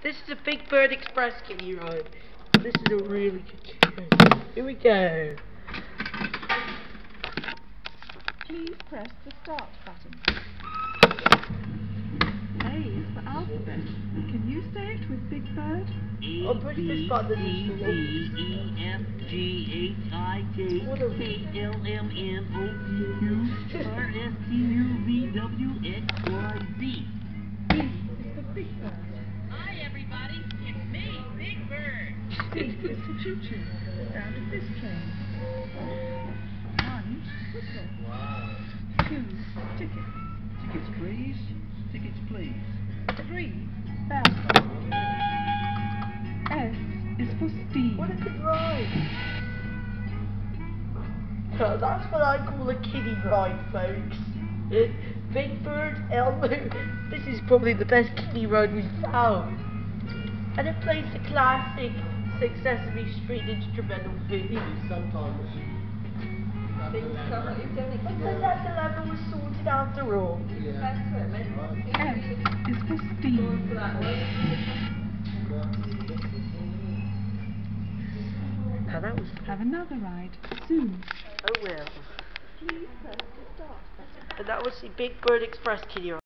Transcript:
This is a Big Bird Express kiddie ride. This is a really good kiddie. Here we go. Please press the start button. A is for alphabet. Can you say it with Big Bird? I'll push this button. B is for Big Bird. Hi everybody, it's me, Big Bird. C is for choo-choo. Down to this train. 1, whistle. 2, ticket. Tickets please. Tickets please. 3, Bafco. S is for speed. What a good ride. Well, that's what I call a kiddie ride, folks. Big Bird, Elmo. This is probably the best kiddie ride we've found. And it plays the classic Sesame Street instrumental theme. Sometimes. But then that the level was sorted after all. Yeah. S is for steam. Now that was... Have another ride soon. Oh well. Please press the start button. And that was the Big Bird Express kiddie ride.